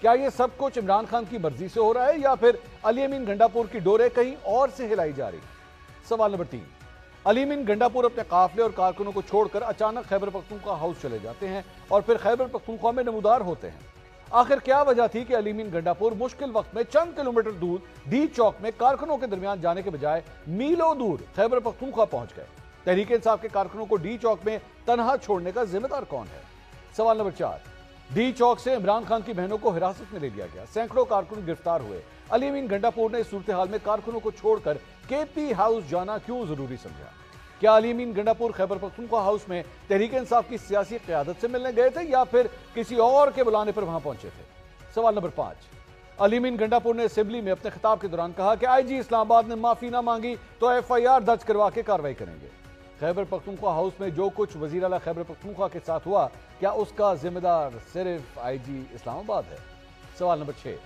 کیا یہ سب کچھ عمران خان کی مرضی سے ہو رہا ہے یا پھر علی امین گنڈاپور کی ڈوریں کہیں اور سے ہلائی جا رہی؟ سوال نمبر 3، علی امین گنڈاپور اپنے قافلے اور کارکنوں کو چھوڑ کر اچانک خیبر پختونخوا ہاؤس چلے جاتے ہیں اور پھر خیبر پختونخوا میں نمودار ہوتے ہیں۔ آخر کیا وجہ تھی کہ علی امین گنڈاپور مشکل وقت میں چند کلومیٹر دور ڈی چوک میں کارکنوں کے درمیان جانے کے بجائے میلوں دور خیبر پختونخوا پہنچ گئے؟ تحریک انصاف کے کارکنوں کو ڈی چوک میں تنہا چھوڑنے کا ذمہ دار کون ہے؟ سوال نمبر 4، ڈی چوک سے عمران خان کی بہنوں کو حراست میں لے لیا گیا، سینکڑوں کارکن گرفتار ہوئے۔ علی امین گنڈاپور نے اس صورتحال میں کارکنوں کو چھوڑ کر کے پی ہاؤس جانا کیوں ضروری سمجھا؟ کیا علی امین گنڈاپور خیبر پختونخوا ہاؤس میں تحریک انصاف کی سیاسی قیادت سے ملنے گئے تھے یا پھر کسی اور کے بلانے پر وہاں پہنچے تھے؟ سوال نمبر 5، علی امین گنڈاپور نے اسمبلی میں اپنے خطاب کے دوران کہا کہ آئی جی اسلام آباد نے معافی نہ مانگی تو ایف آئی آر درج کروا کے کارروائی کریں گے۔ خیبر پختونخوا ہاؤس میں جو کچھ وزیر اعلیٰ خیبر پختونخوا کے ساتھ ہوا، کیا اس کا ذمہ دار صرف آئی جی اسلام آباد ہے؟ سوال نمبر 6،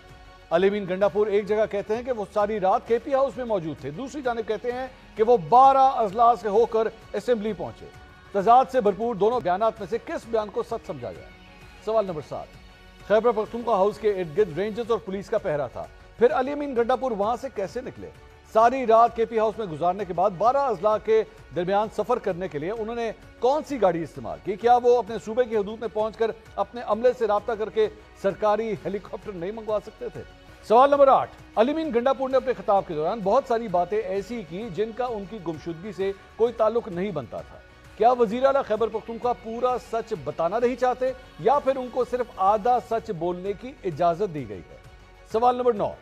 علی امین گنڈاپور ایک جگہ کہتے ہیں کہ وہ ساری رات کے پی ہاؤس میں موجود تھے، دوسری جانب کہتے ہیں کہ وہ 12 اضلاع سے ہو کر اسمبلی پہنچے۔ تضاد سے بھرپور دونوں بیانات میں سے کس بیان کو سچ سمجھا جائے؟ سوال نمبر 7، خیبر پختونخوا ہاؤس کے ارد گرد رینجرز اور پولیس کا پہرا تھا، پھر علی امین گنڈاپور وہاں سے کیسے نکلے؟ ساری رات کے پی ہاؤس میں گزارنے کے بعد 12 اضلاع کے درمیان سفر کرنے کے لیے انہوں نے کون سی گاڑی استعمال کی؟ کیا وہ اپنے صوبے کی حدود میں پہنچ کر اپنے عملے سے رابطہ کر کے سرکاری ہیلی کاپٹر نہیں منگوا سکتے تھے؟ سوال نمبر 8، علی امین گنڈاپور نے اپنے خطاب کے دوران بہت ساری باتیں ایسی کی جن کا ان کی گمشدگی سے کوئی تعلق نہیں بنتا تھا۔ کیا وزیر اعلیٰ خیبر پختونخوا پورا سچ بتانا نہیں چاہتے یا پھر ان کو صرف آدھا سچ بولنے کی اجازت دی گئی ہے؟ سوال نمبر 9،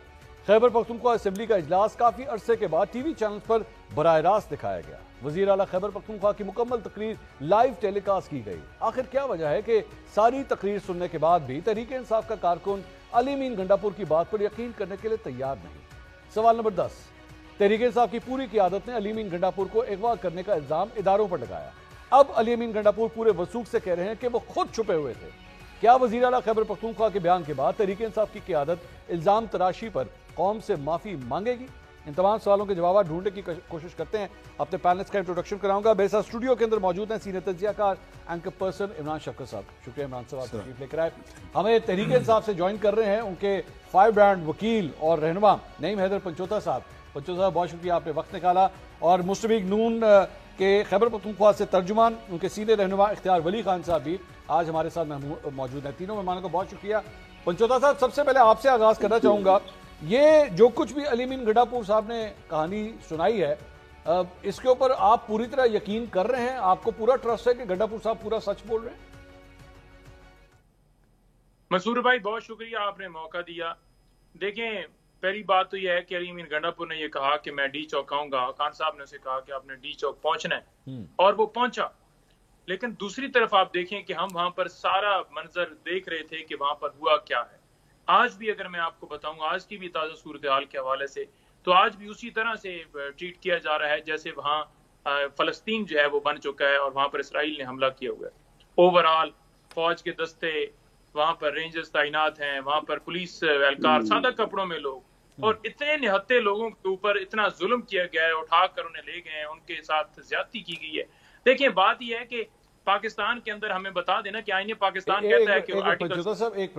خیبر پختونخوا اسمبلی کا اجلاس کافی عرصے کے بعد ٹی وی چینلز پر براہ راست دکھایا گیا، وزیر اعلیٰ خیبر پختونخوا کی مکمل تقریر لائیو ٹیلی کاسٹ کی گئی۔ آخر کیا وجہ ہے کہ ساری تقریر سننے کے بعد بھی تحریک انصاف کا کارکن علی امین گنڈاپور کی بات پر یقین کرنے کے لیے تیار نہیں؟ سوال نمبر 10، تحریک انصاف کی پوری قیادت نے علی امین گنڈاپور کو اغوا کرنے کا الزام اداروں پر لگایا، اب علی امین گنڈاپور پورے وثوق سے کہہ رہے ہیں کہ وہ خود چھپے ہوئے تھے۔ کیا وزیر اعلیٰ خیبر پختونخوا کے بیان کے بعد تحریک انصاف کی قیادت الزام تراشی پر قوم سے معافی مانگے گی؟ ان تمام سوالوں کے جوابات ڈھونڈنے کی کوشش کرتے ہیں۔ اپنے پینلسٹ کا انٹروڈکشن کراؤں گا۔ میرے ساتھ اسٹوڈیو کے اندر موجود ہیں سینئر تجزیہ کار اینکر پرسن عمران شفقت صاحب۔ شکریہ عمران صاحب، آپ تشریف لے کر آئے۔ ہمیں تحریک انصاف سے جوائن کر رہے ہیں ان کے فائر برانڈ وکیل اور رہنما نعیم حیدر پنچوتا صاحب۔ پنچوتا صاحب بہت شکریہ، آپ نے وقت نکالا۔ اور مسلم لیگ نون کے خیبر پختونخوا سے ترجمان ان کے سینئر رہنما اختیار ولی خان صاحب بھی آج ہمارے ساتھ موجود ہیں۔ تینوں مہمانوں کو بہت شکریہ۔ پنچوتا صاحب، سب سے پہلے آپ سے آغاز کرنا چاہوں گا، یہ جو کچھ بھی علی امین گنڈاپور صاحب نے کہانی سنائی ہے، اس کے اوپر آپ پوری طرح یقین کر رہے ہیں؟ آپ کو پورا ٹرسٹ ہے کہ گنڈاپور صاحب پورا سچ بول رہے ہیں؟ مسرور بھائی بہت شکریہ، آپ نے موقع دیا۔ دیکھیں، پہلی بات تو یہ ہے کہ علی امین گنڈاپور نے یہ کہا کہ میں ڈی چوک آؤں گا، خان صاحب نے اسے کہا کہ آپ نے ڈی چوک پہنچنا ہے اور وہ پہنچا۔ لیکن دوسری طرف آپ دیکھیں کہ ہم وہاں پر سارا منظر دیکھ رہے تھے کہ وہاں پر ہوا کیا ہے۔ آج بھی اگر میں آپ کو بتاؤں، آج کی بھی تازہ صورتحال کے حوالے سے، تو آج بھی اسی طرح سے ٹریٹ کیا جا رہا ہے جیسے وہاں فلسطین جو ہے وہ بن چکا ہے اور وہاں پر اسرائیل نے حملہ کیا ہوا ہے۔ اوورآل فوج کے دستے وہاں پر، رینجرز تعینات ہیں وہاں پر، پولیس اہلکار سادہ کپڑوں میں لوگ، اور اتنے نہتے لوگوں کے اوپر اتنا ظلم کیا گیا ہے، اٹھا کر انہیں لے گئے ہیں، ان کے ساتھ زیادتی کی گئی ہے۔ دیکھیں، بات یہ ہے کہ پاکستان کے اندر ہمیں بتا دینا کہ آئین پاکستان کہتا ہے کہ پنچوتا صاحب ایک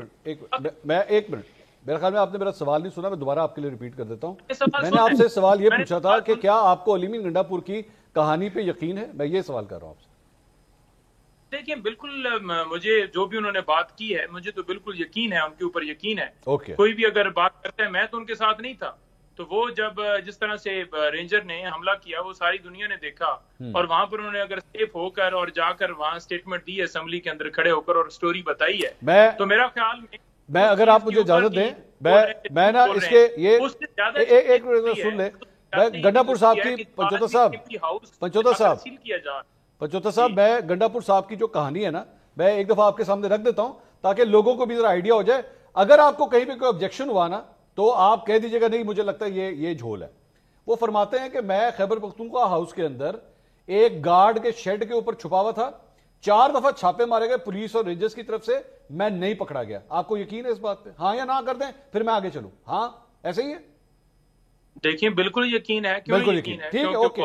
منٹ، میرے خیال میں آپ نے میرا سوال نہیں سنا، میں دوبارہ آپ کے لیے ریپیٹ کر دیتا ہوں۔ میں نے آپ سے سوال یہ پوچھا تھا کہ کیا آپ کو علی امین گنڈاپور کی کہانی پہ یقین ہے؟ میں یہ سوال کر رہا ہوں آپ سے۔ دیکھیں، بالکل مجھے جو بھی انہوں نے بات کی ہے مجھے تو بالکل یقین ہے، ان کے اوپر یقین ہے۔ کوئی بھی اگر بات کرتا ہے، میں تو ان کے ساتھ نہیں تھا، تو وہ جب جس طرح سے رینجر نے حملہ کیا وہ ساری دنیا نے دیکھا، اور وہاں پر انہوں نے اگر سیف ہو کر اور جا کر وہاں سٹیٹمنٹ دی ہے اسمبلی کے اندر کھڑے ہو کر اور سٹوری بتائی ہے، تو میرا خیال میں اگر آپ مجھے اجازت دیں، میں نا اس کے یہ ایک منٹ سن لیں، گنڈاپور صاحب کی پنچوتا صاحب میں گنڈاپور صاحب کی جو کہانی ہے نا، میں ایک دفعہ آپ کے سامنے رکھ دیتا ہوں تاکہ لوگوں کو بھی ذرا آئیڈیا ہو جائے۔ اگر آپ کو کہیں پہ کوئی آبجیکشن ہوا نا تو آپ کہہ دیجئے گا نہیں مجھے لگتا ہے یہ جھول ہے۔ وہ فرماتے ہیں کہ میں خیبر پختونخوا ہاؤس کے اندر ایک گارڈ کے شیڈ کے اوپر چھپا ہوا تھا، 4 دفعہ چھاپے مارے گئے پولیس اور رینجرز کی طرف سے، میں نہیں پکڑا گیا۔ آپ کو یقین ہے اس بات پہ؟ ہاں یا نہ کر دیں پھر میں آگے چلوں۔ ہاں ایسے ہی ہے؟ دیکھیں، بالکل یقین ہے، بالکل یقین ہے، ٹھیک ہے، اوکے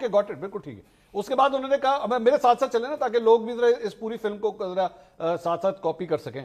گاٹ اٹ، بالکل ٹھیک ہے۔ اس کے بعد انہوں نے کہا، میرے ساتھ ساتھ چلیں نا تاکہ لوگ بھی ذرا اس پوری فلم کو ذرا ساتھ ساتھ کاپی کر سکیں۔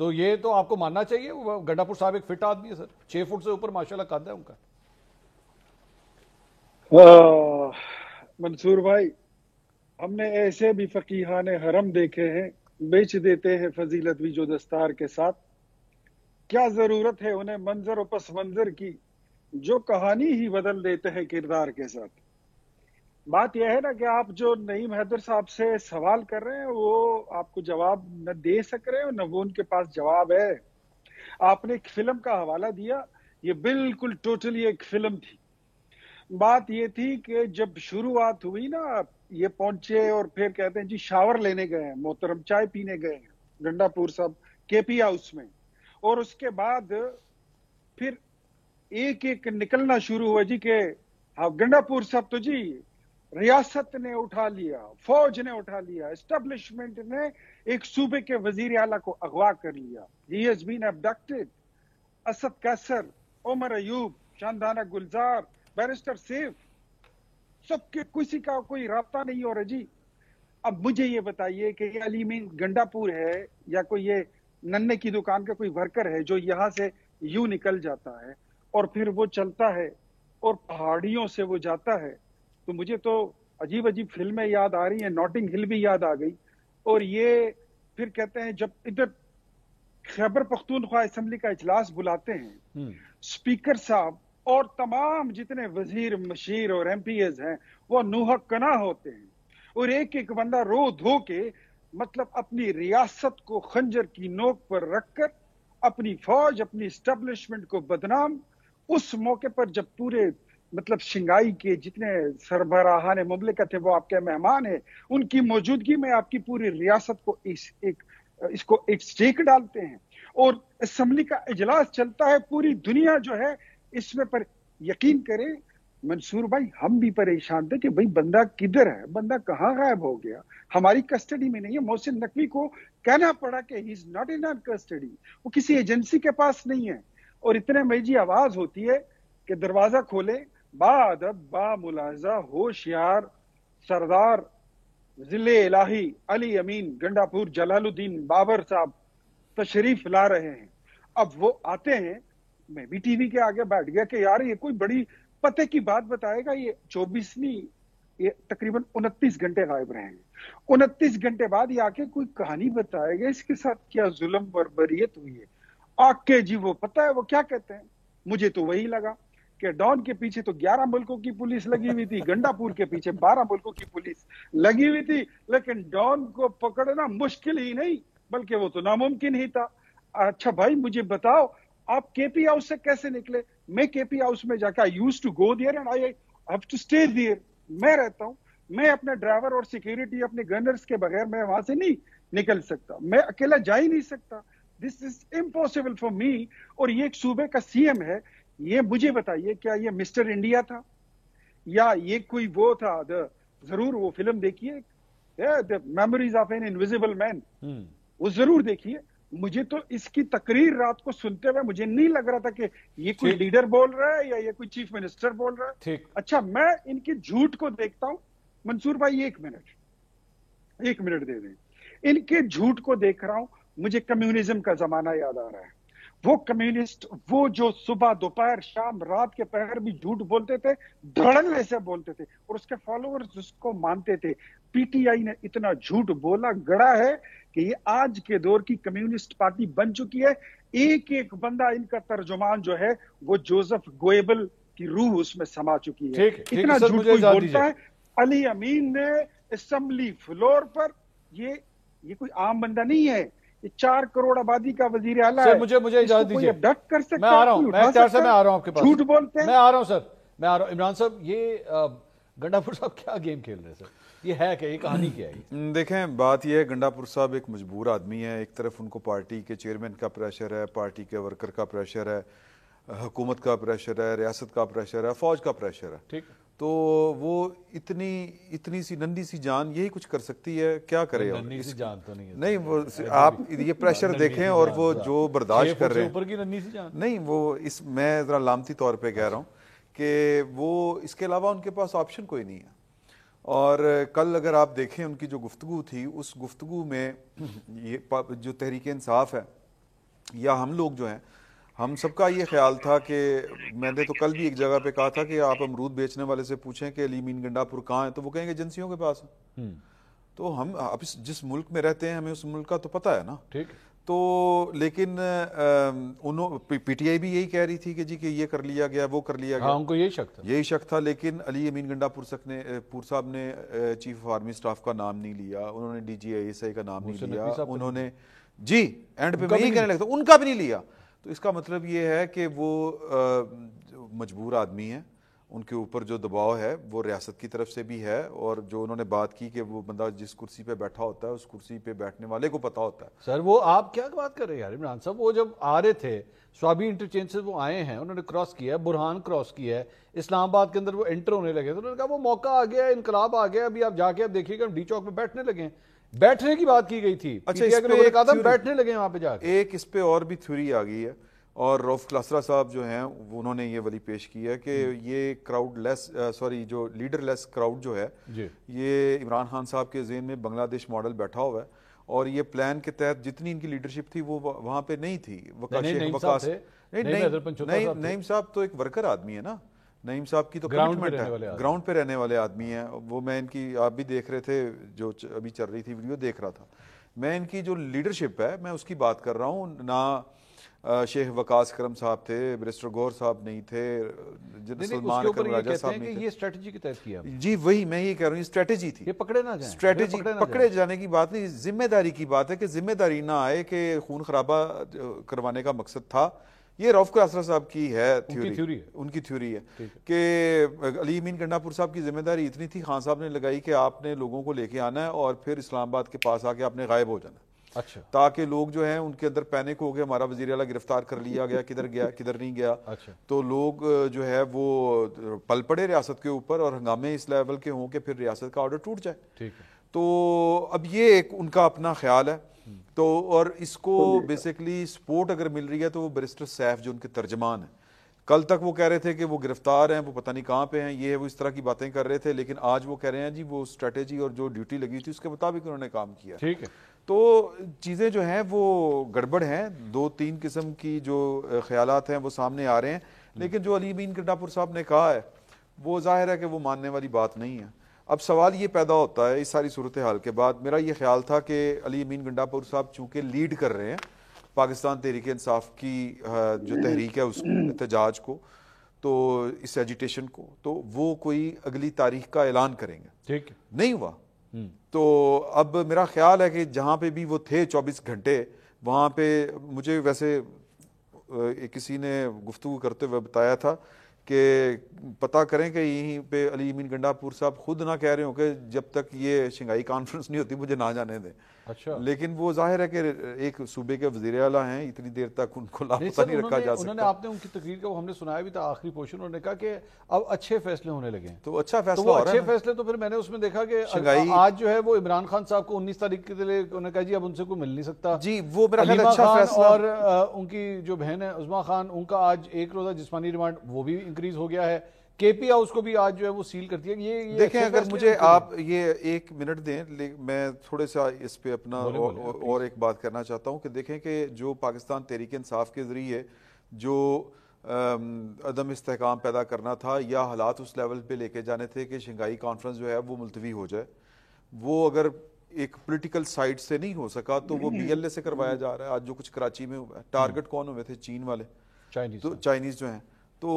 تو یہ تو آپ کو ماننا چاہیے گنڈاپور صاحب ایک فٹ آدمی ہے سر, 6 فٹ سے اوپر ماشاءاللہ قد ہے ان کا. منصور بھائی, ہم نے ایسے بھی فقیہان حرم دیکھے ہیں, بیچ دیتے ہیں فضیلت بھی جو دستار کے ساتھ. کیا ضرورت ہے انہیں منظر و پس منظر کی جو کہانی ہی بدل دیتے ہیں کردار کے ساتھ. بات یہ ہے نا کہ آپ جو نعیم حیدر صاحب سے سوال کر رہے ہیں وہ آپ کو جواب نہ دے سک رہے ہیں, نہ وہ ان کے پاس جواب ہے. آپ نے ایک فلم کا حوالہ دیا, یہ بالکل ٹوٹلی ایک فلم تھی. بات یہ تھی کہ جب شروعات ہوئی نا, یہ پہنچے اور پھر کہتے ہیں جی شاور لینے گئے ہیں محترم, چائے پینے گئے ہیں گنڈاپور صاحب کے پی ہاؤس میں, اور اس کے بعد پھر ایک ایک نکلنا شروع ہوا جی کہ گنڈاپور صاحب تو جی ریاست نے اٹھا لیا, فوج نے اٹھا لیا, اسٹیبلشمنٹ نے ایک صوبے کے وزیر اعلیٰ کو اغوا کر لیا. He has been abducted. Asad Qaiser, Umar Ayub, Shandana Gulzar, barrister Saif, سب کے کسی کا کوئی رابطہ نہیں ہو رہا جی. اب مجھے یہ بتائیے کہ یہ علی امین گنڈاپور ہے یا کوئی یہ ننے کی دکان کا کوئی ورکر ہے جو یہاں سے یوں نکل جاتا ہے اور پھر وہ چلتا ہے اور پہاڑیوں سے وہ جاتا ہے. تو مجھے تو عجیب عجیب فلمیں یاد آ رہی ہیں, ناٹنگ ہل بھی یاد آ گئی. اور یہ پھر کہتے ہیں جب ادھر خیبر پختونخوا اسمبلی کا اجلاس بلاتے ہیں, اسپیکر صاحب اور تمام جتنے وزیر مشیر اور ایم پی ایز ہیں وہ نوحہ کنا ہوتے ہیں, اور ایک ایک بندہ رو دھو کے مطلب اپنی ریاست کو خنجر کی نوک پر رکھ کر اپنی فوج, اپنی اسٹیبلشمنٹ کو بدنام. اس موقع پر جب پورے مطلب شنگائی کے جتنے سربراہان مملکت ہیں وہ آپ کے مہمان ہیں, ان کی موجودگی میں آپ کی پوری ریاست کو اس کو ایک سٹیک ڈالتے ہیں, اور اسمبلی کا اجلاس چلتا ہے. پوری دنیا جو ہے اس میں پر یقین کریں منصور بھائی, ہم بھی پریشان تھے کہ بھئی بندہ کدھر ہے, بندہ کہاں غائب ہو گیا, ہماری کسٹڈی میں نہیں ہے. محسن نقوی کو کہنا پڑا کہ ہی از ناٹ ان کسٹڈی, وہ کسی ایجنسی کے پاس نہیں ہے. اور اتنے میں جی آواز ہوتی ہے کہ دروازہ کھولے, بادب با ملاحظہ ہوشیار سردار ضلع الہی علی امین گنڈاپور جلال الدین بابر صاحب تشریف لا رہے ہیں. اب وہ آتے ہیں, میں بھی ٹی وی کے آگے بیٹھ گیا کہ یار یہ کوئی بڑی پتے کی بات بتائے گا. یہ 24 نہیں, یہ تقریباً 29 گھنٹے غائب رہے ہیں. 29 گھنٹے بعد یہ آ کے کوئی کہانی بتائے گا اس کے ساتھ کیا ظلم بربریت ہوئی ہے. آ کے جی وہ پتہ ہے وہ کیا کہتے ہیں, مجھے تو وہی لگا کہ ڈان کے پیچھے تو 11 ملکوں کی پولیس لگی ہوئی تھی, گنڈاپور کے پیچھے 12 ملکوں کی پولیس لگی ہوئی تھی, لیکن ڈان کو پکڑنا مشکل ہی نہیں بلکہ وہ تو ناممکن ہی تھا. اچھا بھائی مجھے بتاؤ آپ کے پی ہاؤس سے کیسے نکلے؟ میں کے پی ہاؤس میں جا کے I used to go there and I have to stay there. میں رہتا ہوں, میں اپنے ڈرائیور اور سیکیورٹی اپنے گنرز کے بغیر میں وہاں سے نہیں نکل سکتا, میں اکیلا جا ہی نہیں سکتا. This is impossible for me. اور یہ ایک صوبے کا سی ایم ہے, یہ مجھے بتائیے کیا یہ مسٹر انڈیا تھا یا یہ کوئی وہ تھا؟ ضرور وہ فلم دیکھیے میموریز آف این انویزیبل مین, وہ ضرور دیکھیے. مجھے تو اس کی تقریر رات کو سنتے ہوئے مجھے نہیں لگ رہا تھا کہ یہ کوئی لیڈر بول رہا ہے یا یہ کوئی چیف منسٹر بول رہا ہے. اچھا میں ان کے جھوٹ کو دیکھتا ہوں منصور بھائی, ایک منٹ دے دیں. ان کے جھوٹ کو دیکھ رہا ہوں, مجھے کمیونزم کا زمانہ یاد آ رہا ہے. وہ کمیونسٹ وہ جو صبح دوپہر شام رات کے پہر بھی جھوٹ بولتے تھے, دھڑلے سے بولتے تھے, اور اس کے فالوورز اس کو مانتے تھے. پی ٹی آئی نے اتنا جھوٹ بولا گڑا ہے کہ یہ آج کے دور کی کمیونسٹ پارٹی بن چکی ہے. ایک ایک بندہ ان کا ترجمان جو ہے وہ جوزف گوئبل کی روح اس میں سما چکی ہے. اتنا جھوٹ کوئی بولتا ہے. علی امین نے اسمبلی فلور پر, یہ کوئی عام بندہ نہیں ہے, یہ 4 کروڑ آبادی کا وزیر اعلیٰ ہے. مجھے اجازت دیجیے, ڈٹ کر سکتا ہے. میں آ رہا ہوں, میں اختیار صاحب میں آ رہا ہوں آپ کے پاس. جھوٹ بولتے ہیں. میں آ رہا ہوں سر, میں آ رہا ہوں. عمران صاحب یہ گنڈاپور صاحب کیا گیم کھیل رہے ہیں سر, یہ ہے کہ یہ کہانی کیا ہے؟ دیکھیں بات یہ ہے, گنڈاپور صاحب ایک مجبور آدمی ہے. ایک طرف ان کو پارٹی کے چیئرمین کا پریشر ہے, پارٹی کے ورکر کا پریشر ہے, حکومت کا پریشر ہے, ریاست کا پریشر ہے, فوج کا پریشر ہے. ٹھیک, تو وہ اتنی سی نندی سی جان یہی کچھ کر سکتی ہے, کیا کرے؟ نندی سی جان تو نہیں, وہ آپ یہ پریشر دیکھیں اور وہ جو برداشت کر رہے ہیں, اوپر کی نندی سی جان نہیں, وہ اس میں ذرا لامتی طور پہ کہہ رہا ہوں کہ وہ اس کے علاوہ ان کے پاس آپشن کوئی نہیں ہے. اور کل اگر آپ دیکھیں ان کی جو گفتگو تھی, اس گفتگو میں یہ جو تحریک انصاف ہے یا ہم لوگ جو ہیں ہم سب کا یہ خیال تھا کہ میں نے تو کل بھی ایک جگہ پہ کہا تھا کہ آپ امرود بیچنے والے سے پوچھیں کہ علی امین گنڈا پور کہاں ہے تو وہ کہیں گے ایجنسیوں کے پاس ہے. تو ہم اب جس ملک میں رہتے ہیں ہمیں اس ملک کا تو پتہ ہے نا. ٹھیک. تو لیکن پی ٹی آئی بھی یہی کہہ رہی تھی کہ جی کہ یہ کر لیا گیا وہ کر لیا گیا. ان کو یہی شک تھا. لیکن علی امین گنڈا پور صاحب نے چیف آف آرمی اسٹاف کا نام نہیں لیا, انہوں نے D G I S I کا نام نہیں لیا, انہوں نے جی اینڈ پہ میں یہی کہنے لگتا ان کا بھی نہیں لیا. تو اس کا مطلب یہ ہے کہ وہ مجبور آدمی ہیں, ان کے اوپر جو دباؤ ہے وہ ریاست کی طرف سے بھی ہے, اور جو انہوں نے بات کی کہ وہ بندہ جس کرسی پہ بیٹھا ہوتا ہے اس کرسی پہ بیٹھنے والے کو پتا ہوتا ہے. سر وہ آپ کیا بات کر رہے ہیں یار عمران صاحب, وہ جب آ رہے تھے سوابی انٹرچینج سے وہ آئے ہیں, انہوں نے کراس کیا ہے, برہان کراس کیا ہے, اسلام آباد کے اندر وہ انٹر ہونے لگے, تو انہوں نے کہا وہ موقع آ گیا, انقلاب آ گیا, ابھی آپ جا کے آپ دیکھیے کہ ہم ڈی چوک پہ بیٹھنے لگے ہیں. بیٹھنے کی بات کی گئی تھی, بیٹھنے لگے وہاں پہ جا کے. ایک اس پہ اور بھی تھیوری آ گئی ہے, اور روف کلاسرا صاحب جو ہیں انہوں نے یہ والی پیش کی ہے کہ یہ کراؤڈ لیس جو لیڈر لیس کراؤڈ جو ہے یہ عمران خان صاحب کے ذہن میں بنگلہ دیش ماڈل بیٹھا ہوا ہے, اور یہ پلان کے تحت جتنی ان کی لیڈرشپ تھی وہ وہاں پہ نہیں تھی. نعیم صاحب تو ایک ورکر آدمی ہے نا, نعیم صاحب کی تو کمٹمنٹ ہے, گراؤنڈ پہ رہنے والے آدمی ہیں وہ. میں ان کی آپ بھی دیکھ رہے تھے جو ابھی چل رہی تھی ویڈیو دیکھ رہا تھا میں, ان کی جو لیڈرشپ ہے میں اس کی بات کر رہا ہوں. نہ شیخ وقاص کرم صاحب تھے, بیرسٹر گور صاحب نہیں تھے, سلمان اکرم راجہ صاحب نہیں تھے. یہ اسٹریٹجی کے تحت کیا جی وہی میں یہ کہہ رہا ہوں, یہ اسٹریٹجی تھی. یہ پکڑے نہ جائیں, اسٹریٹجی پکڑے جانے کی بات نہیں, ذمہ داری کی بات ہے کہ ذمہ داری نہ آئے کہ خون خرابہ کروانے کا مقصد تھا. یہ روف کلاسرا صاحب کی ہے تھیوری, ان کی تھیوری ہے کہ علی امین گنڈا پور صاحب کی ذمہ داری اتنی تھی, خان صاحب نے لگائی کہ آپ نے لوگوں کو لے کے آنا ہے اور پھر اسلام آباد کے پاس آ کے آپ نے غائب ہو جانا ہے. اچھا. تاکہ لوگ جو ہیں ان کے اندر پینک ہو گئے, ہمارا وزیر اعلیٰ گرفتار کر لیا گیا, کدھر نہیں گیا. اچھا. تو لوگ جو ہے وہ پل پڑے ریاست کے اوپر, اور ہنگامے اس لیول کے ہوں کہ پھر ریاست کا آرڈر ٹوٹ جائے. ٹھیک ہے. تو اب یہ ایک ان کا اپنا خیال ہے. تو اور اس کو بیسیکلی سپورٹ اگر مل رہی ہے تو وہ بیرسٹر سیف جو ان کے ترجمان ہیں, کل تک وہ کہہ رہے تھے کہ وہ گرفتار ہیں, وہ پتہ نہیں کہاں پہ ہیں, یہ وہ اس طرح کی باتیں کر رہے تھے, لیکن آج وہ کہہ رہے ہیں جی وہ اسٹریٹجی اور جو ڈیوٹی لگی تھی اس کے مطابق انہوں نے کام کیا. ٹھیک ہے. تو چیزیں جو ہیں وہ گڑبڑ ہیں, 2-3 قسم کی جو خیالات ہیں وہ سامنے آ رہے ہیں. لیکن جو علی امین گنڈا پور صاحب نے کہا ہے وہ ظاہر ہے کہ وہ ماننے والی بات نہیں ہے. اب سوال یہ پیدا ہوتا ہے اس ساری صورتحال کے بعد, میرا یہ خیال تھا کہ علی امین گنڈا پور صاحب چونکہ لیڈ کر رہے ہیں پاکستان تحریک انصاف کی جو تحریک ہے اس احتجاج کو, تو اس ایجیٹیشن کو, تو وہ کوئی اگلی تاریخ کا اعلان کریں گے. ٹھیک نہیں ہوا. تو اب میرا خیال ہے کہ جہاں پہ بھی وہ تھے 24 گھنٹے وہاں پہ, مجھے ویسے کسی نے گفتگو کرتے ہوئے بتایا تھا کہ پتہ کریں کہ یہیں پہ علی امین گنڈا پور صاحب خود نہ کہہ رہے ہوں کہ جب تک یہ شنگھائی کانفرنس نہیں ہوتی مجھے نہ جانے دیں. اچھا. لیکن وہ ظاہر ہے کہ ایک صوبے کے وزیر اعلیٰ ہیں, اتنی دیر تک ان کو لاپتہ نہیں رکھا جا سکتا. آپ نے ان کی تقریر کا ہم نے سنایا بھی تھا آخری پورشن, انہوں نے کہا کہ اب اچھے فیصلے ہونے لگے ہیں. تو اچھا فیصلہ ہو رہا ہے. اچھے فیصلے تو پھر میں نے اس میں دیکھا کہ آج جو ہے وہ عمران خان صاحب کو 19 تاریخ کے لیے انہوں نے کہا جی اب ان سے کوئی مل نہیں سکتا. جی وہ میرا خیال اچھا فیصلہ. اور ان کی جو بہن ہے عظمیٰ خان, ان کا آج 1 روزہ جسمانی ریمانڈ وہ بھی انکریز ہو گیا ہے. کے پی ہاؤس کو بھی آج جو ہے وہ سیل کرتی ہے. یہ دیکھیں اگر مجھے آپ یہ 1 منٹ دیں, میں تھوڑے سا اس پہ اپنا اور ایک بات کرنا چاہتا ہوں کہ دیکھیں کہ جو پاکستان تحریک انصاف کے ذریعے جو عدم استحکام پیدا کرنا تھا یا حالات اس لیول پہ لے کے جانے تھے کہ شنگھائی کانفرنس جو ہے وہ ملتوی ہو جائے, وہ اگر ایک پولیٹیکل سائٹ سے نہیں ہو سکا تو وہ بی ایل اے سے کروایا جا رہا ہے. آج جو کچھ کراچی میں ہوا ہے, ٹارگٹ کون ہوئے تھے؟ چین والے, چائنیز جو ہیں. تو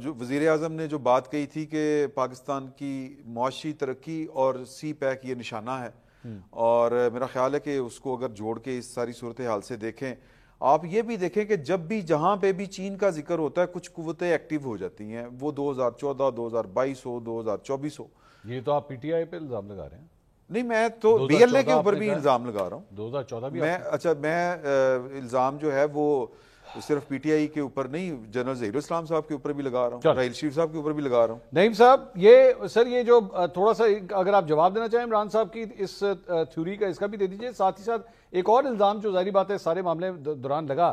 جو وزیر اعظم نے جو بات کہی تھی کہ پاکستان کی معاشی ترقی اور سی پیک یہ نشانہ ہے, اور میرا خیال ہے کہ اس کو اگر جوڑ کے اس ساری صورتحال سے دیکھیں, آپ یہ بھی دیکھیں کہ جب بھی جہاں پہ بھی چین کا ذکر ہوتا ہے کچھ قوتیں ایکٹیو ہو جاتی ہیں, وہ 2014 2022 ہو 2024 ہو. یہ تو آپ پی ٹی آئی پہ الزام لگا رہے ہیں. نہیں, میں تو بی ایل اے کے اوپر بھی الزام لگا رہا ہوں. 2014 بھی میں الزام جو ہے وہ صرف پی ٹی آئی کے اوپر نہیں, جنرل ظہیر اسلام صاحب کے اوپر بھی لگا رہا ہوں, راحیل شریف صاحب کے اوپر بھی لگا رہا ہوں. نعیم صاحب یہ جو تھوڑا سا اگر آپ جواب دینا چاہیں عمران صاحب کی اس تھیوری کا, اس کا بھی دے دیجئے. ساتھ ہی ساتھ ایک اور الزام جو ظاہری بات ہے سارے معاملے دوران لگا,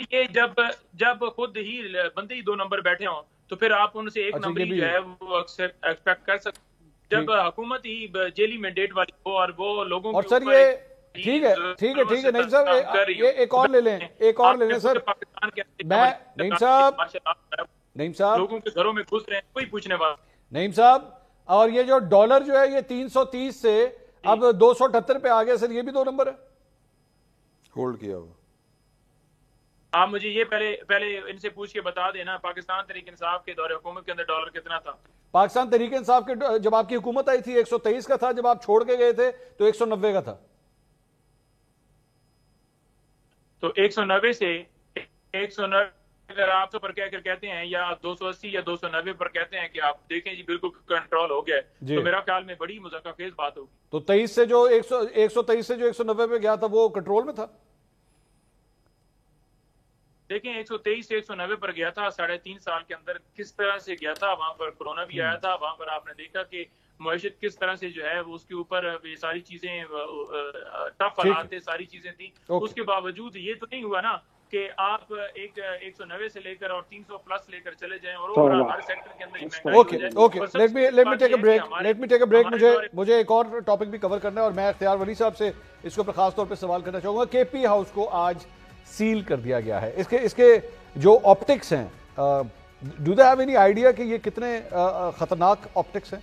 یہ جب خود ہی بندے ہی 2 نمبر بیٹھے ہوں تو پھر آپ ان سے 1 نمبر ہی جو ہے وہ ایکسپیکٹ کر سکتے. جب حکومت ہی جیلی مینڈیٹ والی ہو اور وہ لوگوں اور کے سر اوپر ٹھیک ہے نعیم صاحب ایک اور لے لیں سر. میں نعیم صاحب لوگوں کے گھروں میں گھس رہے ہیں, کوئی پوچھنے والا. نعیم صاحب, اور یہ جو ڈالر جو ہے یہ 330 سے اب 278 پہ آ گیا سر, یہ بھی 2 نمبر ہے ہولڈ کیا ہوا. آپ مجھے یہ پہلے ان سے پوچھ کے بتا دینا پاکستان تحریک انصاف کے دور حکومت کے اندر ڈالر کتنا تھا. پاکستان تحریک انصاف کے جب آپ کی حکومت آئی تھی 123 کا تھا, جب آپ چھوڑ کے گئے تھے تو 190 کا تھا. تو 190 سے 190 اگر آپ پر کہہ کر کہتے ہیں یا 280 یا 290 پر کہتے ہیں کہ آپ دیکھیں جی بالکل کنٹرول ہو گیا تو میرا خیال میں بڑی مذاکرہ خیز بات ہوگی. تو 23 سے جو 123 سے جو 190 پہ گیا تھا وہ کنٹرول میں تھا. دیکھیں 123 سے 190 پر گیا تھا 3.5 سال کے اندر, کس طرح سے گیا تھا. وہاں پر کورونا بھی آیا تھا, وہاں پر آپ نے دیکھا کہ معیشت کس طرح سے جو ہے اس کے اوپر یہ ساری چیزیں ٹف حالات تھے, ساری چیزیں تھیں. اس کے باوجود یہ تو نہیں ہوا نا کہ آپ ایک 190 سے لے کر اور 300 پلس لے کر چلے جائیں اور ہر سیکٹر کے اندر. Okay let me take a break. مجھے ایک اور ٹاپک بھی کور کرنا ہے اور میں اختیار ولی صاحب سے اس کے اوپر خاص طور پہ سوال کرنا چاہوں گا. کے پی ہاؤس کو آج سیل کر دیا گیا ہے. اس کے جو آپٹکس ہیں, do they have any idea کہ یہ کتنے خطرناک آپٹکس ہیں؟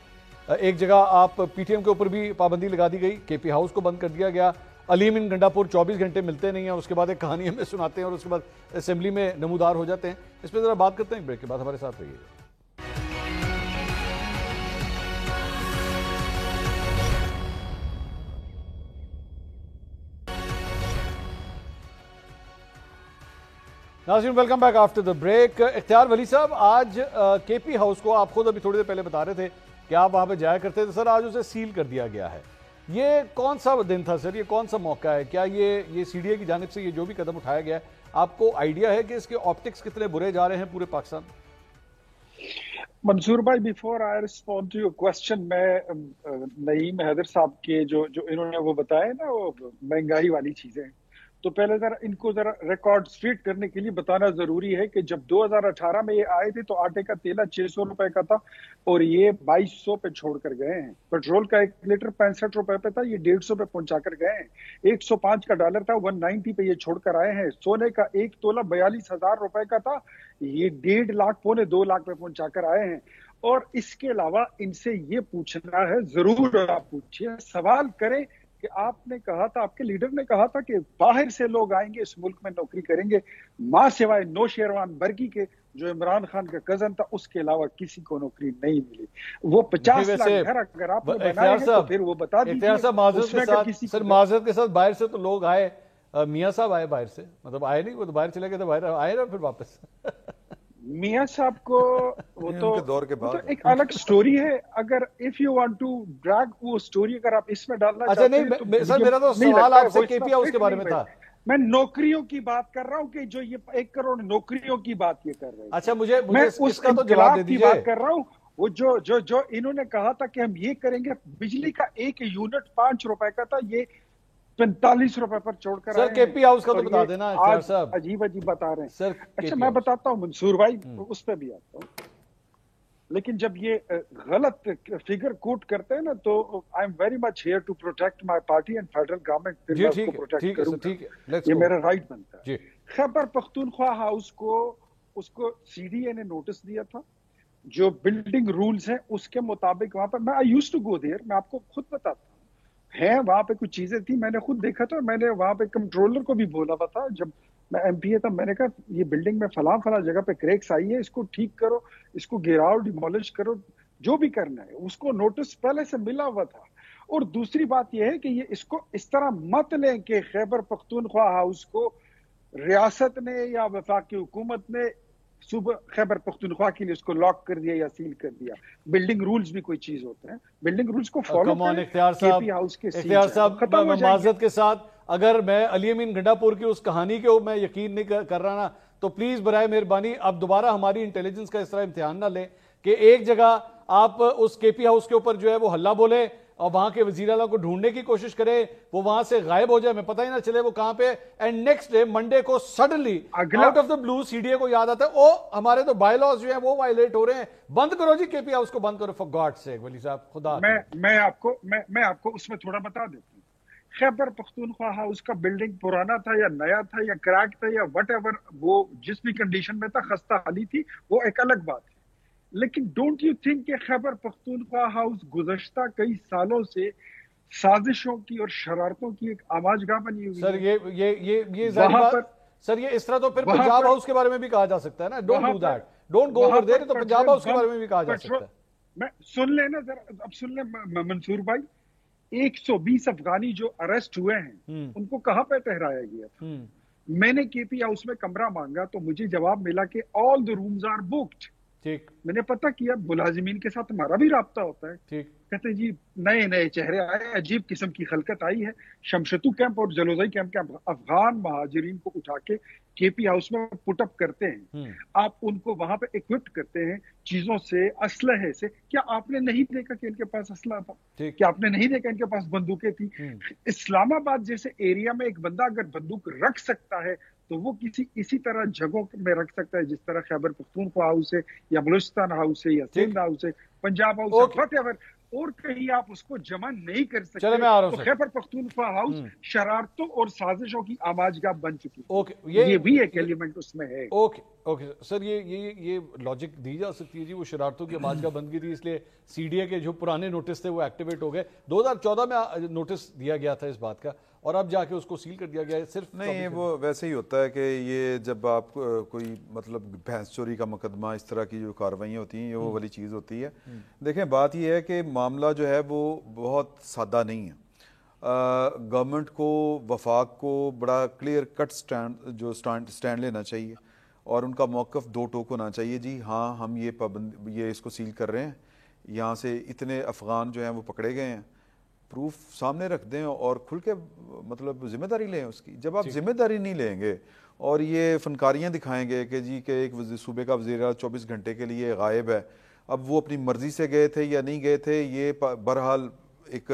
ایک جگہ آپ پی ٹی ایم کے اوپر بھی پابندی لگا دی گئی, کے پی ہاؤس کو بند کر دیا گیا, علیم ان گنڈا پور 24 گھنٹے ملتے نہیں ہیں, اس کے بعد ایک کہانی ہمیں سناتے ہیں اور اس کے بعد اسمبلی میں نمودار ہو جاتے ہیں. اس پہ ذرا بات کرتے ہیں بریک کے بعد, ہمارے ساتھ رہیے. ناظرین welcome back after the break. اختیار ولی صاحب, آج کے پی ہاؤس کو آپ خود ابھی تھوڑی دیر پہلے بتا رہے تھے کہ آپ وہاں پہ جایا کرتے تھے سر, آج اسے سیل کر دیا گیا ہے. یہ کون سا دن تھا سر, یہ کون سا موقع ہے؟ کیا یہ سی ڈی اے کی جانب سے یہ جو بھی قدم اٹھایا گیا ہے, آپ کو آئیڈیا ہے کہ اس کے آپٹکس کتنے برے جا رہے ہیں پورے پاکستان؟ منصور بھائی, before I respond to your question, میں نعیم حیدر صاحب کے جو انہوں نے وہ بتایا نا وہ مہنگائی والی چیزیں, تو پہلے ذرا ان کو ذرا ریکارڈ اسٹریٹ کرنے کے لیے بتانا ضروری ہے کہ جب 2018 میں یہ آئے تھے تو آٹے کا تیلا 600 روپے کا تھا اور یہ 2200 پہ چھوڑ کر گئے ہیں. پیٹرول کا 1 لیٹر 65 روپے پہ تھا, یہ 150 پہ پہنچا کر گئے ہیں. 105 کا ڈالر تھا, 190 پہ یہ چھوڑ کر آئے ہیں. سونے کا 1 تولہ 42,000 روپے کا تھا, یہ 1.5 لاکھ پونے 2 لاکھ پہ پہنچا کر آئے ہیں. اور اس کے علاوہ ان سے یہ پوچھنا ہے, ضرور آپ پوچھیے, سوال کریں کہ آپ نے کہا تھا, آپ کے لیڈر نے کہا تھا کہ باہر سے لوگ آئیں گے اس ملک میں نوکری کریں گے, ماں سوائے نوشیروان برگی کے جو عمران خان کا کزن تھا اس کے علاوہ کسی کو نوکری نہیں ملی. وہ 50 لاکھ گھر اگر آپ نے بنائے ہیں تو پھر وہ بتا دیجیے. سر معذرت کے ساتھ باہر سے تو لوگ آئے, میاں صاحب آئے باہر سے, مطلب آئے نہیں, وہ تو باہر چلے گئے تھے, باہر آئے نا پھر واپس. میاں صاحب کو وہ تو ایک الگ سٹوری ہے. اگر if you want to drag وہ سٹوری اگر آپ اس میں ڈالنا چاہتے ہیں تو سر میرا تو سوال آپ سے کے پی ہاؤس کے بارے میں تھا. میں نوکریوں کی بات کر رہا ہوں کہ جو یہ 1 کروڑ نوکریوں کی بات یہ کر رہے ہیں. اچھا مجھے اس کا تو جواب دے دیجیے. بات کر رہا ہوں وہ جو انہوں نے کہا تھا کہ ہم یہ کریں گے, بجلی کا 1 یونٹ 5 روپے کا تھا, یہ 45 روپے پر چھوڑ کر سر کے پی ہاؤس کا تو بتا دینا اختیار صاحب. عجیب بتا رہے ہیں. اچھا میں بتاتا ہوں منصور بھائی, اس پہ بھی آتا ہوں. لیکن جب یہ غلط فگر کوٹ کرتے ہیں نا تو I am very much here to protect my party and federal government, پھر میں اس کو پروٹیکٹ کروں گا, یہ میرا رائٹ بنتا ہے. خیبر پختونخوا ہاؤس کو اس کو سی ڈی اے نے نوٹس دیا تھا, جو بلڈنگ رولز ہیں اس کے مطابق وہاں پر میں I used to go there, میں آپ کو خود بتاتا ہوں, ہیں وہاں پہ کچھ چیزیں تھیں, میں نے خود دیکھا تھا, میں نے وہاں پہ کنٹرولر کو بھی بولا ہوا تھا جب میں ایم پی اے تھا, میں نے کہا یہ بلڈنگ میں فلاں جگہ پہ کریکس آئی ہے, اس کو ٹھیک کرو, اس کو گراؤ, ڈیمولش کرو, جو بھی کرنا ہے. اس کو نوٹس پہلے سے ملا ہوا تھا. اور دوسری بات یہ ہے کہ یہ اس کو اس طرح مت لیں کہ خیبر پختونخوا ہاؤس کو ریاست نے یا وفاقی حکومت نے صوبہ خیبر پختونخوا کے لیے اس کو لاک کر دیا یا سیل کر دیا. بلڈنگ رولز بھی کوئی چیز ہوتے ہیں, بلڈنگ رولز کو فالو کریں. اختیار صاحب معذرت کے ساتھ, اگر میں علی امین گنڈا پور کی اس کہانی کے میں یقین نہیں کر رہا نا, تو پلیز برائے مہربانی اب دوبارہ ہماری انٹیلیجنس کا اس طرح امتحان نہ لیں کہ ایک جگہ آپ اس کے پی ہاؤس کے اوپر جو ہے وہ ہلہ بولے, اور وہاں کے وزیر اعلیٰ کو ڈھونڈنے کی کوشش کریں, وہ وہاں سے غائب ہو جائے, ہمیں پتہ ہی نہ چلے وہ کہاں پہ, اینڈ نیکسٹ ڈے منڈے کو suddenly out of the blue C D A کو یاد آتا ہے او ہمارے تو بائی لاز جو ہیں وہ وائلیٹ ہو رہے ہیں, بند کرو جی کے پی ہاؤس کو, بند کرو فار گاڈ سیک. ولی صاحب خدا میں آپ کو اس میں تھوڑا بتا دیتا ہوں. خیبر پختونخوا ہاؤس کا بلڈنگ پرانا تھا یا نیا تھا یا کریک تھا یا وٹ ایور, وہ جس بھی کنڈیشن میں تھا, خستہ حالی تھی, وہ ایک الگ بات ہے. لیکن ڈونٹ یو تھنک کہ خیبر پختونخوا ہاؤس گزشتہ کئی سالوں سے سازشوں کی اور شرارتوں کی ایک آماج گاہ بنی ہوئی سر؟ یہ ظاہر بات سر, یہ اس طرح تو پھر پنجاب ہاؤس کے بارے میں بھی کہا جا سکتا ہے نا, don't do that, don't go over there, تو پنجاب ہاؤس کے بارے میں بھی کہا جا سکتا ہے. میں سن لینا ذرا, اب سن لیں منصور بھائی, 120 افغانی جو اریسٹ ہوئے ہیں ان کو کہاں پہ ٹھہرایا گیا تھا؟ میں نے کے پی ہاؤس میں کمرہ مانگا تو مجھے جواب ملا کہ آل دی رومز آر بکڈ. ٹھیک, میں نے پتہ کیا, ملازمین کے ساتھ ہمارا بھی رابطہ ہوتا ہے. ٹھیک, کہتے ہیں جی نئے چہرے آئے, عجیب قسم کی خلقت آئی ہے. شمشتو کیمپ اور جلوزائی کیمپ کے افغان مہاجرین کو اٹھا کے پی ہاؤس میں پٹ اپ کرتے ہیں, آپ ان کو وہاں پہ اکوپڈ کرتے ہیں چیزوں سے, اسلحے سے. کیا آپ نے نہیں دیکھا کہ ان کے پاس اسلحہ تھا؟ کیا آپ نے نہیں دیکھا ان کے پاس بندوقیں تھی؟ اسلام آباد جیسے ایریا میں ایک بندہ اگر بندوق رکھ سکتا ہے تو وہ اسی طرح جگہوں میں رکھ سکتا ہے, جس طرح خیبر پختونخوا ہاؤس ہے یا بلوچستان ہاؤس ہے یا سندھ ہاؤس ہے, پنجاب ہاؤس ہے, وٹ ایور, اور کہیں آپ اس کو جمع نہیں کر سکتے. تو خیبر پختونخوا ہاؤس شرارتوں اور سازشوں کی آماج گاہ بن چکی ہے. یہ بھی ایک ایلیمنٹ اس میں ہے. اوکے سر, یہ لاجک دی جا سکتی ہے جی, وہ شرارتوں کی آماج گاہ بن گئی تھی اس لیے سی ڈی اے کے جو پرانے نوٹس تھے وہ ایکٹیویٹ ہو گئے. 2014 میں نوٹس دیا گیا تھا اس بات کا, اور اب جا کے اس کو سیل کر دیا گیا ہے. صرف نہیں, وہ ویسے ہی ہوتا ہے کہ یہ جب آپ کوئی مطلب بھینس چوری کا مقدمہ, اس طرح کی جو کارروائیاں ہوتی ہیں, یہ وہ والی چیز ہوتی ہے. دیکھیں بات یہ ہے کہ معاملہ جو ہے وہ بہت سادہ نہیں ہے. گورنمنٹ کو, وفاق کو بڑا کلیئر کٹ سٹینڈ لینا چاہیے, اور ان کا موقف دو ٹوک ہونا چاہیے. جی ہاں, ہم یہ اس کو سیل کر رہے ہیں, یہاں سے اتنے افغان جو ہیں وہ پکڑے گئے ہیں, پروف سامنے رکھ دیں اور کھل کے مطلب ذمہ داری لیں اس کی. جب آپ ذمہ داری نہیں لیں گے اور یہ فنکاریاں دکھائیں گے کہ جی کہ ایک صوبے کا وزیر 24 گھنٹے کے لیے غائب ہے, اب وہ اپنی مرضی سے گئے تھے یا نہیں گئے تھے, یہ بہرحال ایک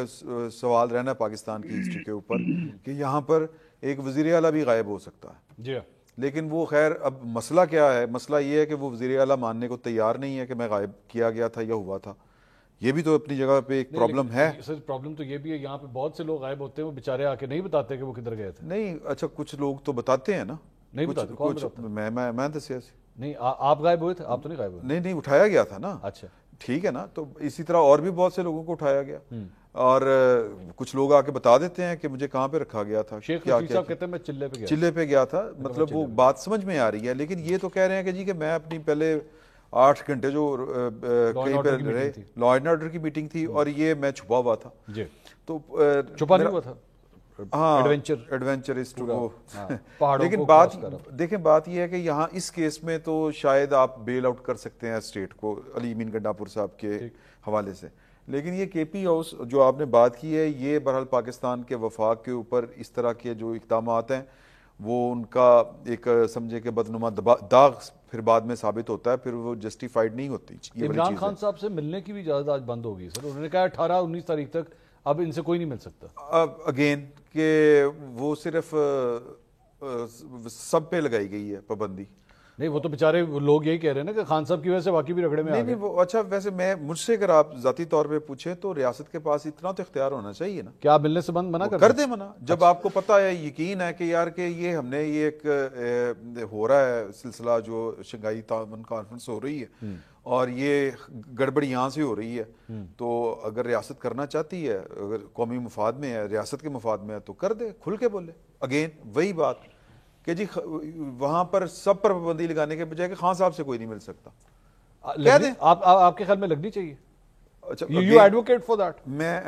سوال رہنا ہے پاکستان کی ہسٹری کے اوپر کہ یہاں پر ایک وزیر اعلیٰ بھی غائب ہو سکتا ہے. جی, لیکن وہ خیر, اب مسئلہ کیا ہے؟ مسئلہ یہ ہے کہ وہ وزیر اعلیٰ ماننے کو تیار نہیں ہے کہ میں غائب کیا گیا تھا یا ہوا تھا. یہ بھی تو اپنی جگہ پہ ایک پرابلم ہے. سر پرابلم تو یہ بھی ہے, یہاں پہ بہت سے لوگ غائب ہوتے ہیں, وہ بیچارے آ کے نہیں بتاتے کہ وہ کدھر گئے تھے. نہیں, اچھا کچھ لوگ تو بتاتے ہیں نا. نہیں بتاتے, کون بتاتا ہے؟ میں دسیا نہیں, آپ غائب ہوئے تھے؟ آپ تو نہیں غائب ہوئے. نہیں, اٹھایا گیا تھا نا. اچھا ٹھیک ہے نا, تو اسی طرح اور بھی بہت سے لوگوں کو اٹھایا گیا, اور کچھ لوگ آ کے بتا دیتے ہیں کہ مجھے کہاں پہ رکھا گیا تھا. شیخ رشید صاحب کہتے ہیں میں چلے پہ گیا تھا, مطلب وہ بات سمجھ میں آ رہی ہے. لیکن یہ تو کہہ رہے ہیں کہ جی کہ میں اپنی پہلے 8 گھنٹے جو کہیں پہ رہے, لا اینڈ آرڈر کی میٹنگ تھی, اور یہ میں چھپا ہوا تھا. تو چھپا نہیں ہوا تھا, ہاں ایڈونچرسٹ وہ. لیکن دیکھیں بات یہ ہے کہ یہاں اس کیس میں تو شاید آپ بیل آؤٹ کر سکتے ہیں اسٹیٹ کو, علی امین گنڈا پور صاحب کے حوالے سے. لیکن یہ کے پی ہاؤس جو آپ نے بات کی ہے, یہ بہرحال پاکستان کے وفاق کے اوپر اس طرح کے جو اقدامات ہیں وہ ان کا ایک سمجھے کہ بدنما داغ پھر بعد میں ثابت ہوتا ہے, پھر وہ جسٹیفائیڈ نہیں ہوتی. عمران خان صاحب سے ملنے کی بھی اجازت آج بند ہوگی سر, انہوں نے کہا 18-19 تاریخ تک اب ان سے کوئی نہیں مل سکتا. اب اگین کہ وہ صرف سب پہ لگائی گئی ہے پابندی. نہیں, وہ تو بیچارے لوگ یہی کہہ رہے ہیں نا کہ خان صاحب کی وجہ سے واقعی بھی رگڑے میں آ گئے. نہیں وہ اچھا, ویسے مجھ سے اگر آپ ذاتی طور پہ پوچھیں تو ریاست کے پاس اتنا تو اختیار ہونا چاہیے نا. کیا آپ ملنے سے منع کر دیں منع, جب آپ کو پتہ ہے, یقین ہے کہ یار کہ یہ ہم نے یہ ایک ہو رہا ہے سلسلہ جو شنگھائی تعاون کانفرنس ہو رہی ہے, اور یہ گڑبڑ یہاں سے ہو رہی ہے, تو اگر ریاست کرنا چاہتی ہے, اگر قومی مفاد میں ہے, ریاست کے مفاد میں ہے, تو کر دے, کھل کے بولے. اگین وہی بات کہ جی وہاں پر سب پر پابندی لگانے کے بجائے کہ خان صاحب سے کوئی نہیں مل سکتا, کہہ دیں. آپ کے خیال میں لگنی چاہیے؟ اچھا, یو ایڈوکیٹ فار دیٹ. میں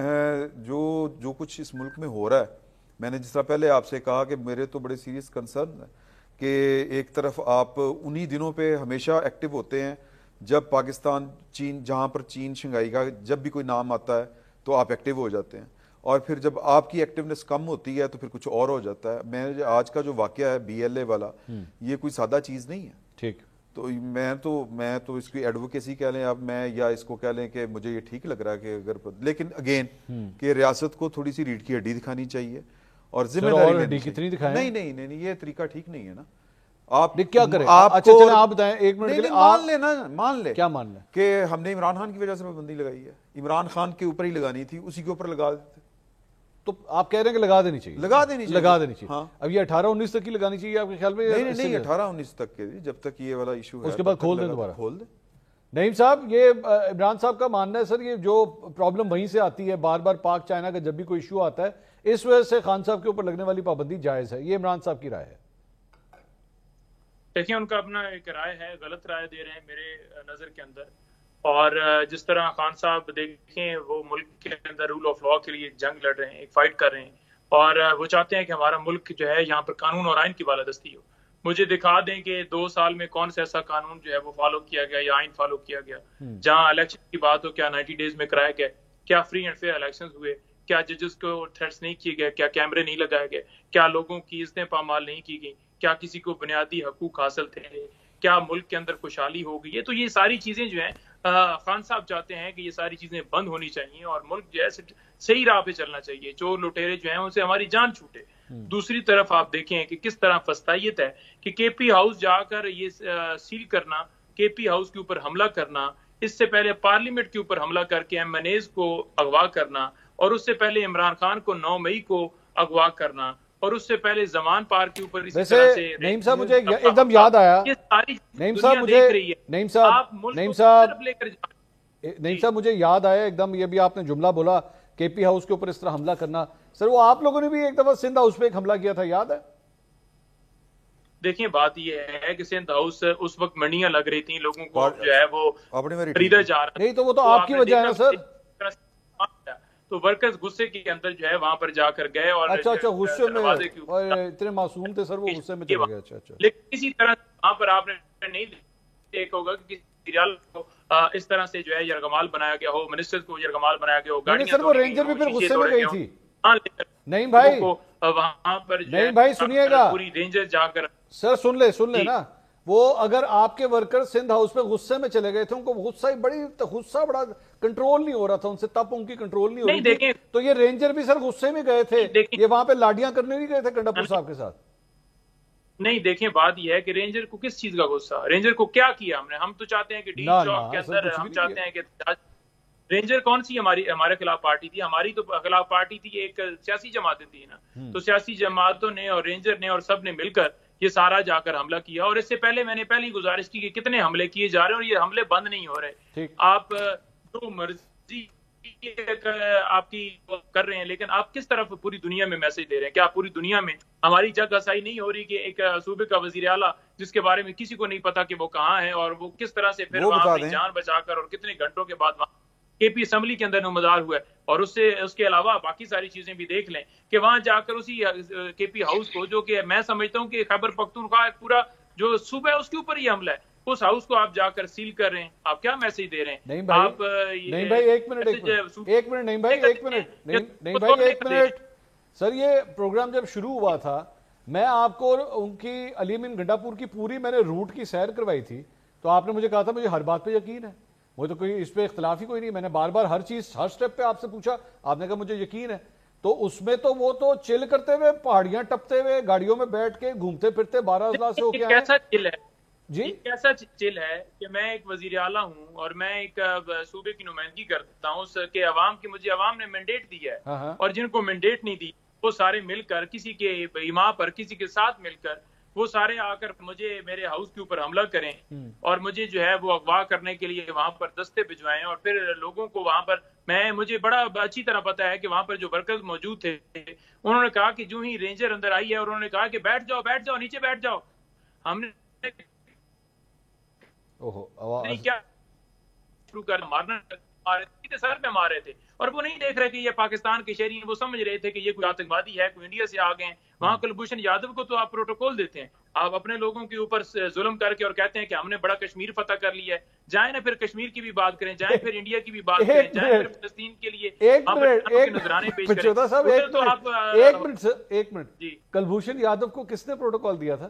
جو کچھ اس ملک میں ہو رہا ہے, میں نے جس طرح پہلے آپ سے کہا کہ میرے تو بڑے سیریس کنسرن ہے کہ ایک طرف آپ انہی دنوں پہ ہمیشہ ایکٹیو ہوتے ہیں جب پاکستان چین, جہاں پر چین شنگھائی کا جب بھی کوئی نام آتا ہے تو آپ ایکٹیو ہو جاتے ہیں, اور پھر جب آپ کی ایکٹیونیس کم ہوتی ہے تو پھر کچھ اور ہو جاتا ہے. میں آج کا جو واقعہ ہے BLA والا, یہ کوئی سادہ چیز نہیں ہے. ٹھیک, تو میں تو اس کی ایڈوکیسی کہہ لیں اب میں، یا اس کو کہہ لیں کہ مجھے یہ ٹھیک لگ رہا ہے کہ اگر، لیکن اگین کہ ریاست کو تھوڑی سی ریڑھ کی ہڈی دکھانی چاہیے اور ذمہ داری کتنی دکھائیں؟ نہیں یہ طریقہ ٹھیک نہیں ہے نا. آپ کیا کریں؟ اچھا چلیں آپ بتائیں ایک منٹ کے لیے. مان لیں نا، مان لیں کیا مان لیں کہ ہم نے عمران خان کی وجہ سے پابندی لگائی ہے، عمران خان کے اوپر ہی لگانی تھی، اسی کے اوپر لگا دیتے. تو آپ کہہ رہے ہیں کہ لگا دینی چاہیے، لگا دینی چاہیے. ہاں اب یہ 18-19 تک کی لگانی چاہیے آپ کے خیال میں؟ نہیں 18-19 تک کے، جب تک یہ والا ایشو ہے اس کے بعد کھول دیں دوبارہ. کھول دیں. نعیم صاحب یہ عمران صاحب کا ماننا ہے سر، یہ جو پرابلم وہیں سے آتی ہے بار بار پاک چائنا کا جب بھی کوئی ایشو آتا ہے، اس وجہ سے خان صاحب کے اوپر لگنے والی پابندی جائز ہے، یہ عمران صاحب کی رائے ہے؟ دیکھیں ان کا اپنا ایک رائے ہے، غلط رائے دے رہے ہیں میرے نظر کے اندر. اور جس طرح خان صاحب دیکھیں وہ ملک کے اندر رول آف لا کے لیے جنگ لڑ رہے ہیں، ایک فائٹ کر رہے ہیں، اور وہ چاہتے ہیں کہ ہمارا ملک جو ہے یہاں پر قانون اور آئین کی بالادستی ہو. مجھے دکھا دیں کہ 2 سال میں کون سا ایسا قانون جو ہے وہ فالو کیا گیا یا آئین فالو کیا گیا. جہاں الیکشن کی بات ہو، کیا 90 ڈیز میں کرایا گیا؟ کیا فری اینڈ فیئر الیکشن ہوئے؟ کیا ججز کو تھریٹس نہیں کیے گئے؟ کیا کیمرے نہیں لگائے گئے؟ کیا لوگوں کی عزتیں پامال نہیں کی گئی؟ کیا کسی کو بنیادی حقوق حاصل تھے؟ کیا ملک کے اندر خوشحالی ہو گئی ہے؟ تو یہ ساری چیزیں جو ہیں خان صاحب چاہتے ہیں کہ یہ ساری چیزیں بند ہونی چاہیے اور ملک جو ہے صحیح راہ پہ چلنا چاہیے، چور لٹیرے جو ہیں ان سے ہماری جان چھوٹے. دوسری طرف آپ دیکھیں کہ کس طرح فستائیت ہے کہ کے پی ہاؤس جا کر یہ سیل کرنا، کے پی ہاؤس کے اوپر حملہ کرنا، اس سے پہلے پارلیمنٹ کے اوپر حملہ کر کے ایم این ایز کو اغوا کرنا، اور اس سے پہلے عمران خان کو 9 مئی کو اغوا کرنا، اور اس سے پہلے زمان پارک کے اوپر اسی طرح سے. نعیم صاحب مجھے ایک دم یاد آیا، نعیم صاحب مجھے یاد آیا ایک دم، یہ بھی آپ نے جملہ بولا کے پی ہاؤس کے اوپر اس طرح حملہ کرنا. سر وہ آپ لوگوں نے بھی ایک دفعہ سندھ ہاؤس پہ ایک حملہ کیا تھا، یاد ہے؟ دیکھیں بات یہ ہے کہ سندھ ہاؤس اس وقت منڈیاں لگ رہی تھیں، لوگوں کو جو ہے وہ خریدا جا رہا. نہیں تو وہ تو آپ کی وجہ ہے نا سر. تو ورکرز غصے کے اندر جو ہے وہاں پر جا کر گئے اور اچھا غصے میں، اتنے معصوم تھے سر وہ، غصے میں چلے گئے. اچھا لیکن اسی طرح وہاں پر آپ نے نہیں دیکھا ہوگا کہ کسی ریال کو اس طرح سے جو ہے یرغمال بنایا گیا ہو، منسٹرز کو یرغمال بنایا گیا ہو. سر وہ رینجر بھی پھر غصے میں گئی تھی. نہیں بھائی وہاں پر نہیں بھائی سنیے گا، پوری رینجر جا کر سر سن لے نا، وہ اگر آپ کے ورکر سندھ ہاؤس پہ غصے میں چلے گئے تھے، ان کو غصہ بڑا کنٹرول نہیں ہو رہا تھا ان سے، تب ان کی کنٹرول نہیں ہو رہی تھی، تو یہ رینجر بھی سر غصے میں گئے تھے، یہ وہاں پہ لاڈیاں کرنے نہیں گئے تھے گنڈا پور صاحب کے ساتھ. نہیں دیکھیں بات یہ ہے کہ رینجر کو کس چیز کا غصہ، رینجر کو کیا کیا ہم نے؟ ہم تو چاہتے ہیں کہ ڈی چوک کے اندر ہم چاہتے ہیں کہ رینجر کون سی ہمارے خلاف پارٹی تھی؟ ہماری تو خلاف پارٹی تھی ایک سیاسی جماعتیں تھی نا، تو سیاسی جماعتوں نے اور رینجر نے اور سب نے مل کر یہ سارا جا کر حملہ کیا. اور اس سے پہلے میں نے پہلی گزارش کی کہ کتنے حملے کیے جا رہے ہیں اور یہ حملے بند نہیں ہو رہے. آپ جو مرضی آپ کی کر رہے ہیں، لیکن آپ کس طرف پوری دنیا میں میسج دے رہے ہیں؟ کیا پوری دنیا میں ہماری جگ آسائی نہیں ہو رہی کہ ایک صوبے کا وزیر اعلیٰ جس کے بارے میں کسی کو نہیں پتا کہ وہ کہاں ہے اور وہ کس طرح سے پھر وہاں اپنی جان بچا کر اور کتنے گھنٹوں کے بعد وہاں کے پی اسمبلی کے اندر نمودار ہوا ہے. اور اس کے علاوہ باقی ساری چیزیں بھی دیکھ لیں کہ وہاں جا کر اسی کے پی ہاؤس کو، جو کہ میں سمجھتا ہوں کہ خیبر پختونخوا پورا جو صوبہ ہے اس کے اوپر یہ حملہ ہے، اس ہاؤس کو آپ جا کر سیل کر رہے ہیں. آپ کیا میسج دے رہے ہیں؟ نہیں بھائی ایک منٹ سر، یہ پروگرام جب شروع ہوا تھا میں آپ کو ان کی علی امین گنڈا پور کی پوری میں نے روٹ کی سیر کروائی تھی، تو آپ نے مجھے کہا تھا مجھے ہر بات پہ یقین ہے، وہ تو کوئی اس پہ اختلاف ہی کوئی نہیں. میں نے بار بار ہر چیز ہر سٹیپ پہ آپ سے پوچھا، آپ نے کہا مجھے یقین ہے. تو اس میں تو وہ تو چل کرتے ہوئے، پہاڑیاں ٹپتے ہوئے، گاڑیوں میں بیٹھ کے گھومتے پھرتے 12 اضلاع سے ہو کے آئے. کیسا چل ہے جی؟ کیسا چل ہے کہ میں ایک وزیر اعلیٰ ہوں اور میں ایک صوبے کی نمائندگی کرتا ہوں کہ عوام کی، مجھے عوام نے مینڈیٹ دی ہے، اور جن کو مینڈیٹ نہیں دی وہ سارے مل کر کسی کے ایما پر، کسی کے ساتھ مل کر وہ سارے آ کر مجھے میرے ہاؤس کے اوپر حملہ کریں اور مجھے جو ہے وہ اغوا کرنے کے لیے وہاں پر دستے بھجوائیں. اور پھر لوگوں کو وہاں پر، مجھے بڑا اچھی طرح پتا ہے کہ وہاں پر جو ورکرز موجود تھے انہوں نے کہا کہ جو ہی رینجر اندر آئی ہے اور انہوں نے کہا کہ بیٹھ جاؤ نیچے بیٹھ جاؤ. ہم نے کیا شروع کر مارنا، سر پہ مار رہے تھے، اور وہ نہیں دیکھ رہے کہ یہ پاکستان کے شہری ہیں، وہ سمجھ رہے تھے کہ یہ کوئی آتنکوادی ہے، کوئی انڈیا سے آ گئے ہیں. وہاں کلبھوشن یادو کو تو آپ پروٹوکول دیتے ہیں، آپ اپنے لوگوں کے اوپر ظلم کر کے اور کہتے ہیں کہ ہم نے بڑا کشمیر فتح کر لیا ہے. جائیں نا پھر کشمیر کی بھی بات کریں، جائیں پھر انڈیا کی بھی بات کریں، جائیں پھر فلسطین کے لیے نذرانے پیش کریں. ایک منٹ، کلبھوشن یادو کو کس نے پروٹوکول دیا تھا؟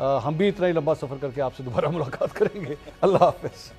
ہم بھی اتنا ہی لمبا سفر کر کے آپ سے دوبارہ ملاقات کریں گے. اللہ حافظ.